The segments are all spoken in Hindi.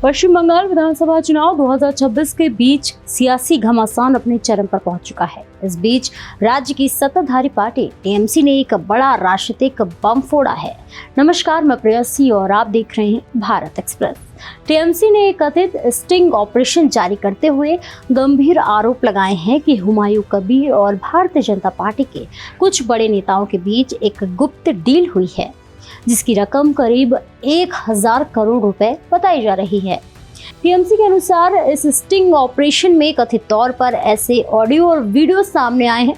पश्चिम बंगाल विधानसभा चुनाव 2026 के बीच सियासी घमासान अपने चरम पर पहुंच चुका है। इस बीच राज्य की सत्ताधारी पार्टी टीएमसी ने एक बड़ा राजनीतिक बम फोड़ा है। नमस्कार, मैं प्रेयसी और आप देख रहे हैं भारत एक्सप्रेस। टीएमसी ने एक कथित स्टिंग ऑपरेशन जारी करते हुए गंभीर आरोप लगाए हैं कि हुमायूं कबीर और भारतीय जनता पार्टी के कुछ बड़े नेताओं के बीच एक गुप्त डील हुई है, जिसकी रकम करीब 1000 करोड़ रुपए बताई जा रही है। टीएमसी के अनुसार इस स्टिंग ऑपरेशन में कथित तौर पर ऐसे ऑडियो और वीडियो सामने आए हैं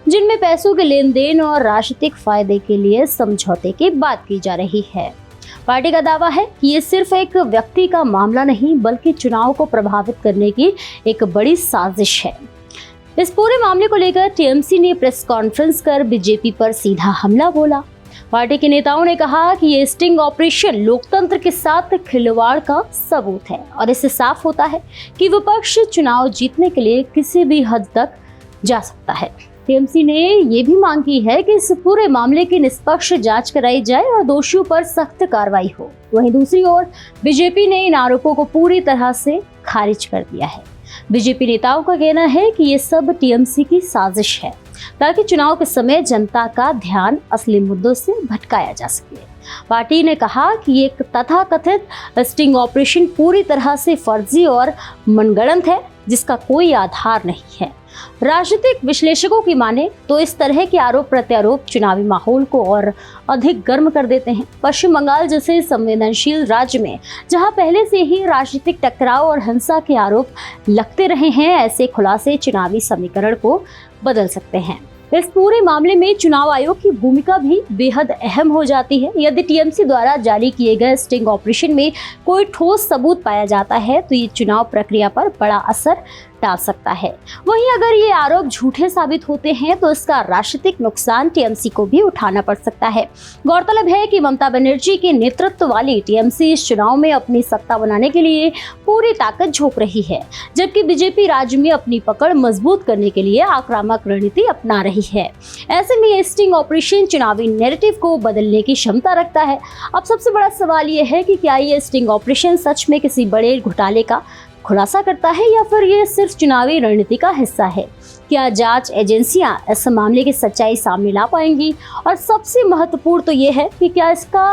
जिनमें पैसों के लेन देन और राजनीतिक फायदे के लिए समझौते की बात की जा रही है। पार्टी का दावा है कि ये सिर्फ एक व्यक्ति का मामला नहीं, बल्कि चुनाव को प्रभावित करने की एक बड़ी साजिश है। इस पूरे मामले को लेकर टीएमसी ने प्रेस कॉन्फ्रेंस कर बीजेपी पर सीधा हमला बोला। पार्टी के नेताओं ने कहा कि ये स्टिंग ऑपरेशन लोकतंत्र के साथ खिलवाड़ का सबूत है और इससे साफ होता है कि विपक्ष चुनाव जीतने के लिए किसी भी हद तक जा सकता है। टीएमसी ने ये भी मांग की है कि इस पूरे मामले की निष्पक्ष जांच कराई जाए और दोषियों पर सख्त कार्रवाई हो। वहीं दूसरी ओर बीजेपी ने इन आरोपों को पूरी तरह से खारिज कर दिया है। बीजेपी नेताओं का कहना है कि ये सब टीएमसी की साजिश है ताकि चुनाव के समय जनता का ध्यान असली मुद्दों से भटकाया जा सके। पार्टी ने कहा कि एक तथाकथित स्टिंग ऑपरेशन पूरी तरह से फर्जी और मनगढ़ंत है, जिसका कोई आधार नहीं है। राजनीतिक विश्लेषकों की माने तो इस तरह के आरोप प्रत्यारोप चुनावी माहौल को और अधिक गर्म कर देते हैं। पश्चिम बंगाल जैसे संवेदनशील राज्य में जहां पहले से ही राजनीतिक टकराव और हिंसा के आरोप लगते रहे हैं, ऐसे खुलासे चुनावी समीकरण को बदल सकते हैं। इस पूरे मामले में चुनाव आयोग की भूमिका भी बेहद अहम हो जाती है। यदि टीएमसी द्वारा जारी किए गए स्टिंग ऑपरेशन में कोई ठोस सबूत पाया जाता है तो ये चुनाव प्रक्रिया पर बड़ा असर डाल सकता है। वहीं अगर ये आरोप झूठे साबित होते हैं तो इसका राजनीतिक नुकसान टीएमसी को भी उठाना पड़ सकता है। गौरतलब है कि ममता बनर्जी के नेतृत्व वाली टीएमसी इस चुनाव में अपनी सत्ता बनाने के लिए पूरी ताकत झोंक रही है, जबकि बीजेपी राज्य में अपनी पकड़ मजबूत करने के लिए आक्रामक रणनीति अपना रही है। ऐसे में ये स्टिंग ऑपरेशन चुनावी नैरेटिव को बदलने की क्षमता रखता है। अब सबसे बड़ा सवाल ये है कि क्या ये स्टिंग ऑपरेशन सच में किसी बड़े घोटाले का खुलासा करता है या फिर ये सिर्फ चुनावी रणनीति का हिस्सा है। क्या जांच एजेंसियां इस मामले की सच्चाई सामने ला पाएंगी, और सबसे महत्वपूर्ण तो ये है कि क्या इसका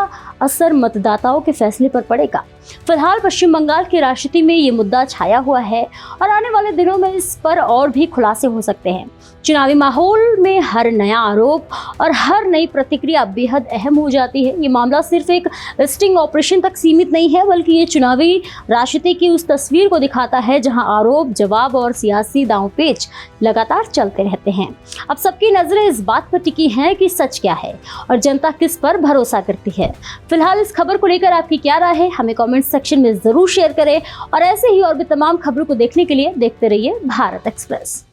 असर मतदाताओं के फैसले पर पड़ेगा। फिलहाल पश्चिम बंगाल की राजनीति में ये मुद्दा छाया हुआ है और आने वाले दिनों में इस पर और भी खुलासे हो सकते हैं। चुनावी माहौल में हर नया आरोप और हर नई प्रतिक्रिया बेहद अहम हो जाती है। ये मामला सिर्फ एक स्टिंग ऑपरेशन तक सीमित नहीं है, बल्कि ये चुनावी राजनीति की उस तस्वीर को दिखाता है जहां आरोप, जवाब और सियासी दांवपेच लगातार चलते रहते हैं। अब सबकी नजरें इस बात पर टिकी हैं कि सच क्या है और जनता किस पर भरोसा करती है। फिलहाल इस खबर को लेकर आपकी क्या राय है, हमें कमेंट सेक्शन में जरूर शेयर करें और ऐसे ही और भी तमाम खबरों को देखने के लिए देखते रहिए भारत एक्सप्रेस।